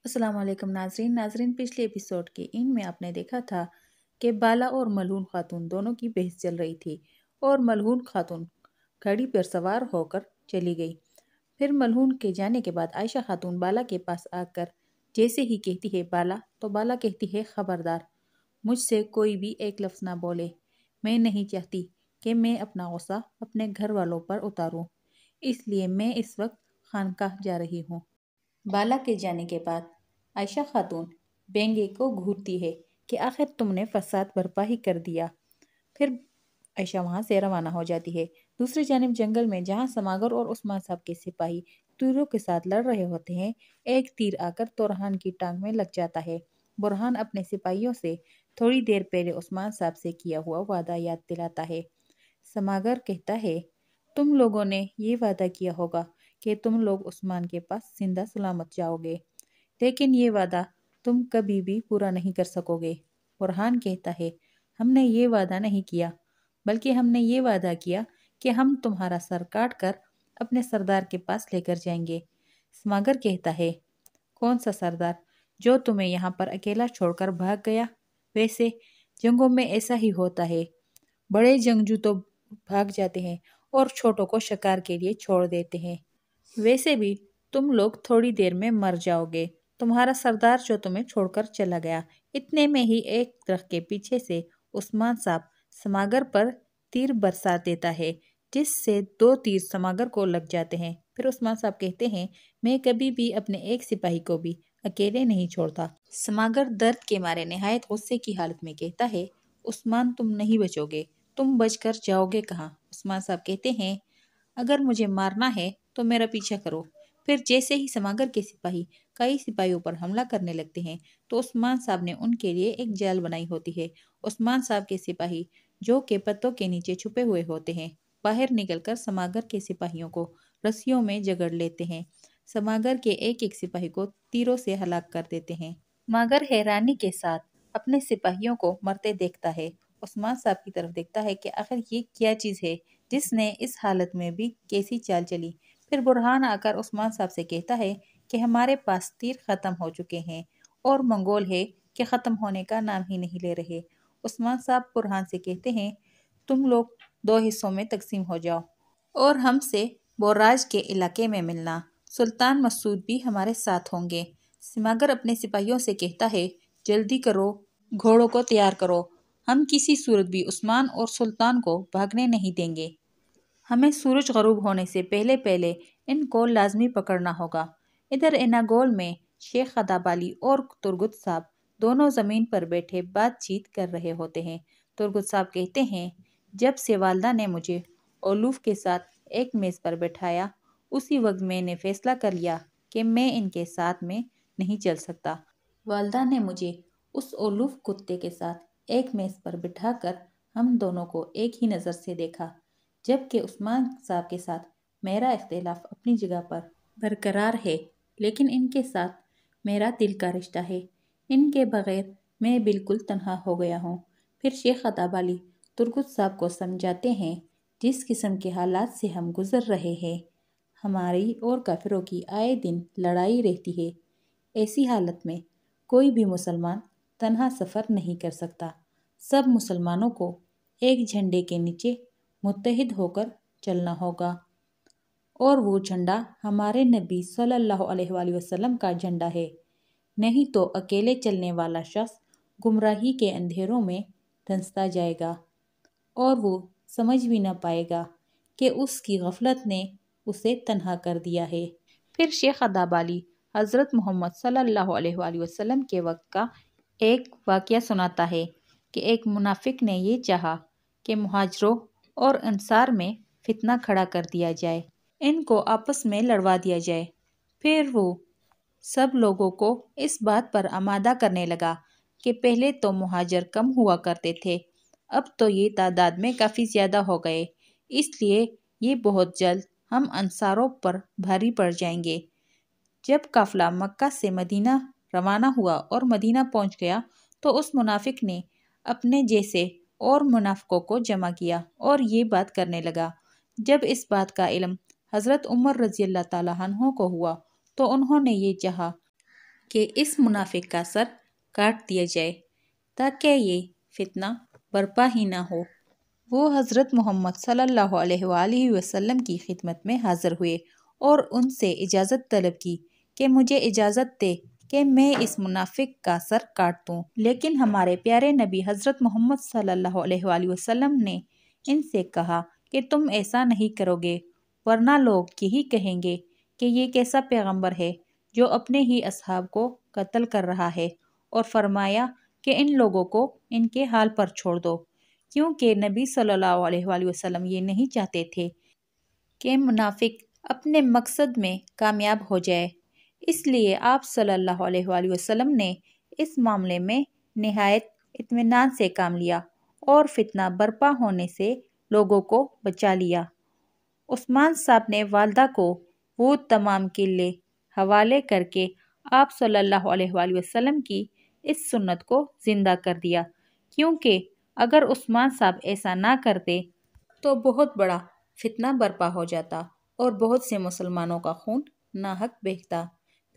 السلام علیکم ناظرین پچھلے ایپیسوڈ کے ان میں آپ نے دیکھا تھا کہ بالا اور ملعون خاتون دونوں کی بحث چل رہی تھی اور ملعون خاتون گھڑی پر سوار ہو کر چلی گئی۔ پھر ملعون کے جانے کے بعد عائشہ خاتون بالا کے پاس آ کر جیسے ہی کہتی ہے بالا، تو بالا کہتی ہے خبردار، مجھ سے کوئی بھی ایک لفظ نہ بولے، میں نہیں چاہتی کہ میں اپنا غصہ اپنے گھر والوں پر اتاروں، اس لیے میں اس وقت خانقاہ جا رہی ہوں۔ بالا کے جانے کے بعد عائشہ خاتون بینگے کو گھورتی ہے کہ آخر تم نے فساد برپا ہی کر دیا۔ پھر عائشہ وہاں سے روانہ ہو جاتی ہے۔ دوسری جانب جنگل میں جہاں سماگر اور عثمان صاحب کے سپاہی تیروں کے ساتھ لڑ رہے ہوتے ہیں، ایک تیر آ کر برہان کی ٹانگ میں لگ جاتا ہے۔ برہان اپنے سپاہیوں سے تھوڑی دیر پہلے عثمان صاحب سے کیا ہوا وعدہ یاد دلاتا ہے۔ سماگر کہتا ہے، تم لوگوں نے یہ وعدہ کیا ہوگا کہ تم لوگ عثمان کے پاس زندہ سلامت جاؤ گے، لیکن یہ وعدہ تم کبھی بھی پورا نہیں کر سکو گے۔ برہان کہتا ہے، ہم نے یہ وعدہ نہیں کیا، بلکہ ہم نے یہ وعدہ کیا کہ ہم تمہارا سر کاٹ کر اپنے سردار کے پاس لے کر جائیں گے۔ سماگر کہتا ہے، کون سا سردار جو تمہیں یہاں پر اکیلا چھوڑ کر بھاگ گیا؟ ویسے جنگوں میں ایسا ہی ہوتا ہے، بڑے جنگجو تو بھاگ جاتے ہیں اور چھوٹوں کو شکار کے لیے چھوڑ دیتے ہیں۔ ویسے بھی تم لوگ تھوڑی دیر میں مر جاؤ گے، تمہارا سردار جو تمہیں چھوڑ کر چلا گیا۔ اتنے میں ہی ایک درخت کے پیچھے سے عثمان صاحب سماگر پر تیر برسا دیتا ہے، جس سے 2 تیر سماگر کو لگ جاتے ہیں۔ پھر عثمان صاحب کہتے ہیں، میں کبھی بھی اپنے ایک سپاہی کو بھی اکیلے نہیں چھوڑتا۔ سماگر درد کے مارے نہایت غصے کی حالت میں کہتا ہے، عثمان تم نہیں بچو گے، تم بچ کر جاؤ گے کہاں؟ عثمان صاحب کہتے ہیں، اگر مجھے مارنا ہے تو میرا پیچھا کرو۔ پھر جیسے ہی سماگر کے سپاہی کئی سپاہیوں پر حملہ کرنے لگتے ہیں تو عثمان صاحب نے ان کے لیے ایک جال بنائی ہوتی ہے۔ عثمان صاحب کے سپاہی جو کہ پتوں کے نیچے چھپے ہوئے ہوتے ہیں، باہر نکل کر سماگر کے سپاہیوں کو رسیوں میں جگڑ لیتے ہیں، سماگر کے ایک ایک سپاہی کو تیروں سے ہلاک کر دیتے ہیں۔ سماگر حیرانی کے ساتھ اپنے سپاہیوں کو مرتے دیکھتا ہے، عثمان صاحب کی طرف دیکھتا ہے کہ آخر یہ کیا چیز ہے جس نے اس حالت میں بھی کیسی چال چلی۔ پھر برہان آ کر عثمان صاحب سے کہتا ہے کہ ہمارے پاس تیر ختم ہو چکے ہیں اور منگول ہے کہ ختم ہونے کا نام ہی نہیں لے رہے۔ عثمان صاحب برہان سے کہتے ہیں، تم لوگ 2 حصوں میں تقسیم ہو جاؤ اور ہم سے بوراج کے علاقے میں ملنا، سلطان مسعود بھی ہمارے ساتھ ہوں گے۔ سماگر اپنے سپاہیوں سے کہتا ہے، جلدی کرو، گھوڑوں کو تیار کرو، ہم کسی صورت بھی عثمان اور سلطان کو بھاگنے نہیں دیں گے، ہمیں سورج غروب ہونے سے پہلے پہلے ان کو لازمی پکڑنا ہوگا۔ ادھر اناگول میں شیخ خدابالی اور ترگت صاحب دونوں زمین پر بیٹھے بات چیت کر رہے ہوتے ہیں۔ ترگت صاحب کہتے ہیں، جب سے والدہ نے مجھے اولوف کے ساتھ ایک میز پر بٹھایا، اسی وقت میں نے فیصلہ کر لیا کہ میں ان کے ساتھ میں نہیں چل سکتا۔ والدہ نے مجھے اس اولوف کتے کے ساتھ ایک میز پر بٹھا کر ہم دونوں کو ایک ہی نظر سے دیکھا، جبکہ عثمان صاحب کے ساتھ میرا اختلاف اپنی جگہ پر برقرار ہے، لیکن ان کے ساتھ میرا دل کا رشتہ ہے، ان کے بغیر میں بالکل تنہا ہو گیا ہوں۔ پھر شیخ خدابالی ترگت صاحب کو سمجھاتے ہیں، جس قسم کے حالات سے ہم گزر رہے ہیں، ہماری اور کافروں کی آئے دن لڑائی رہتی ہے، ایسی حالت میں کوئی بھی مسلمان تنہا سفر نہیں کر سکتا، سب مسلمانوں کو ایک جھنڈے کے نیچے متحد ہو کر چلنا ہوگا، اور وہ جھنڈا ہمارے نبی صلی اللہ علیہ وآلہ وسلم کا جھنڈا ہے، نہیں تو اکیلے چلنے والا شخص گمراہی کے اندھیروں میں دھنستا جائے گا اور وہ سمجھ بھی نہ پائے گا کہ اس کی غفلت نے اسے تنہا کر دیا ہے۔ پھر شیخ خدابالی حضرت محمد صلی اللہ علیہ وآلہ وسلم کے وقت کا ایک واقعہ سناتا ہے کہ ایک منافق نے یہ چاہا کہ مہاجروں اور انصار میں فتنہ کھڑا کر دیا جائے، ان کو آپس میں لڑوا دیا جائے۔ پھر وہ سب لوگوں کو اس بات پر آمادہ کرنے لگا کہ پہلے تو مہاجر کم ہوا کرتے تھے، اب تو یہ تعداد میں کافی زیادہ ہو گئے، اس لیے یہ بہت جلد ہم انصاروں پر بھاری پڑ جائیں گے۔ جب قافلہ مکہ سے مدینہ روانہ ہوا اور مدینہ پہنچ گیا تو اس منافق نے اپنے جیسے اور منافقوں کو جمع کیا اور یہ بات کرنے لگا۔ جب اس بات کا علم حضرت عمر رضی اللہ تعالیٰ عنہ کو ہوا تو انہوں نے یہ چاہا کہ اس منافق کا سر کاٹ دیا جائے تاکہ یہ فتنہ برپا ہی نہ ہو۔ وہ حضرت محمد صلی اللہ علیہ وآلہ وسلم کی خدمت میں حاضر ہوئے اور ان سے اجازت طلب کی کہ مجھے اجازت دے کہ میں اس منافق کا سر کاٹ دوں۔ لیکن ہمارے پیارے نبی حضرت محمد صلی اللہ علیہ وآلہ وسلم نے ان سے کہا کہ تم ایسا نہیں کرو گے، ورنہ لوگ یہی کہیں گے کہ یہ کیسا پیغمبر ہے جو اپنے ہی اصحاب کو قتل کر رہا ہے، اور فرمایا کہ ان لوگوں کو ان کے حال پر چھوڑ دو، کیونکہ نبی صلی اللہ علیہ وآلہ وسلم یہ نہیں چاہتے تھے کہ منافق اپنے مقصد میں کامیاب ہو جائے۔ اس لیے آپ صلی اللہ علیہ وآلہ وسلم نے اس معاملے میں نہایت اطمینان سے کام لیا اور فتنہ برپا ہونے سے لوگوں کو بچا لیا۔ عثمان صاحب نے والدہ کو وہ تمام قلعے حوالے کر کے آپ صلی اللہ علیہ وآلہ وسلم کی اس سنت کو زندہ کر دیا، کیونکہ اگر عثمان صاحب ایسا نہ کرتے تو بہت بڑا فتنہ برپا ہو جاتا اور بہت سے مسلمانوں کا خون ناحق بہتا۔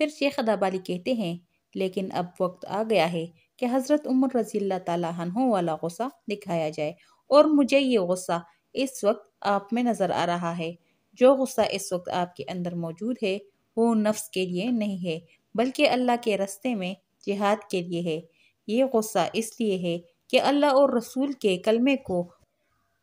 پھر شیخ ادابالی کہتے ہیں لیکن اب وقت آ گیا ہے کہ حضرت عمر رضی اللہ تعالیٰ عنہ والا غصہ دکھایا جائے، اور مجھے یہ غصہ اس وقت آپ میں نظر آ رہا ہے۔ جو غصہ اس وقت آپ کے اندر موجود ہے وہ نفس کے لیے نہیں ہے بلکہ اللہ کے راستے میں جہاد کے لیے ہے۔ یہ غصہ اس لیے ہے کہ اللہ اور رسول کے کلمے کو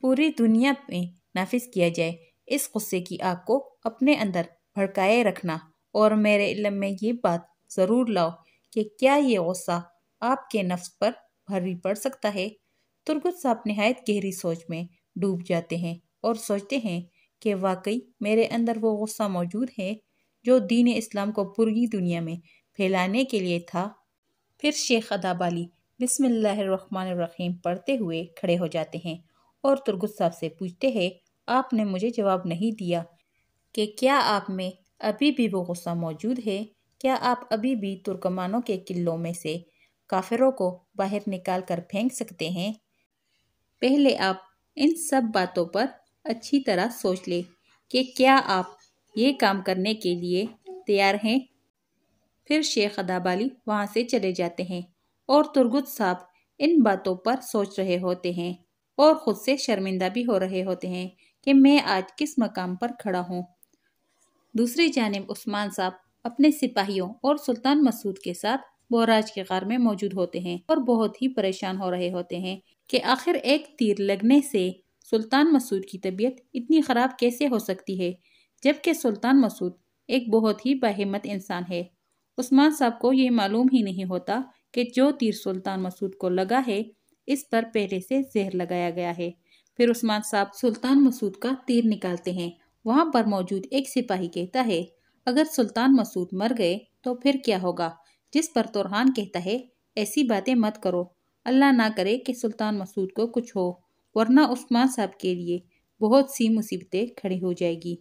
پوری دنیا میں نافذ کیا جائے۔ اس غصے کی آگ کو اپنے اندر بھڑکائے رکھنا، اور میرے علم میں یہ بات ضرور لاؤ کہ کیا یہ غصہ آپ کے نفس پر بھاری پڑ سکتا ہے؟ ترگت صاحب نہایت گہری سوچ میں ڈوب جاتے ہیں اور سوچتے ہیں کہ واقعی میرے اندر وہ غصہ موجود ہے جو دین اسلام کو پوری دنیا میں پھیلانے کے لیے تھا۔ پھر شیخ ادابالی بسم اللہ الرحمن الرحیم پڑھتے ہوئے کھڑے ہو جاتے ہیں اور ترگت صاحب سے پوچھتے ہیں آپ نے مجھے جواب نہیں دیا کہ کیا آپ میں ابھی بھی وہ غصہ موجود ہے؟ کیا آپ ابھی بھی ترکمانوں کے قلعوں میں سے کافروں کو باہر نکال کر پھینک سکتے ہیں؟ پہلے آپ ان سب باتوں پر اچھی طرح سوچ لیں کہ کیا آپ یہ کام کرنے کے لیے تیار ہیں۔ پھر شیخ ادابالی وہاں سے چلے جاتے ہیں اور ترگت صاحب ان باتوں پر سوچ رہے ہوتے ہیں اور خود سے شرمندہ بھی ہو رہے ہوتے ہیں کہ میں آج کس مقام پر کھڑا ہوں۔ دوسری جانب عثمان صاحب اپنے سپاہیوں اور سلطان مسعود کے ساتھ بوراج کے غار میں موجود ہوتے ہیں اور بہت ہی پریشان ہو رہے ہوتے ہیں کہ آخر ایک تیر لگنے سے سلطان مسعود کی طبیعت اتنی خراب کیسے ہو سکتی ہے، جبکہ سلطان مسعود ایک بہت ہی باہمت انسان ہے۔ عثمان صاحب کو یہ معلوم ہی نہیں ہوتا کہ جو تیر سلطان مسعود کو لگا ہے اس پر پہلے سے زہر لگایا گیا ہے۔ پھر عثمان صاحب سلطان مسعود کا تیر نکالتے ہیں۔ وہاں پر موجود ایک سپاہی کہتا ہے اگر سلطان مسعود مر گئے تو پھر کیا ہوگا؟ جس پر تورحان کہتا ہے ایسی باتیں مت کرو، اللہ نہ کرے کہ سلطان مسعود کو کچھ ہو، ورنہ عثمان صاحب کے لیے بہت سی مصیبتیں کھڑی ہو جائے گی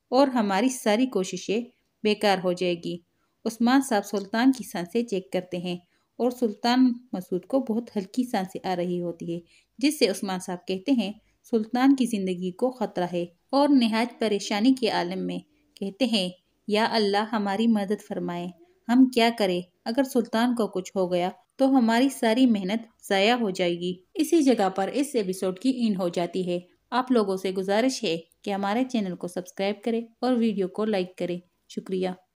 اور ہماری ساری کوششیں بیکار ہو جائے گی۔ عثمان صاحب سلطان کی سانسیں چیک کرتے ہیں اور سلطان مسعود کو بہت ہلکی سانسیں آ رہی ہوتی ہے، جس سے عثمان صاحب کہتے ہیں سلطان کی زندگی کو خطرہ ہے، اور نہایت پریشانی کے عالم میں کہتے ہیں یا اللہ ہماری مدد فرمائے، ہم کیا کریں؟ اگر سلطان کو کچھ ہو گیا تو ہماری ساری محنت ضائع ہو جائے گی۔ اسی جگہ پر اس ایپیسوڈ کی اینڈ ہو جاتی ہے۔ آپ لوگوں سے گزارش ہے کہ ہمارے چینل کو سبسکرائب کریں اور ویڈیو کو لائک کریں۔ شکریہ۔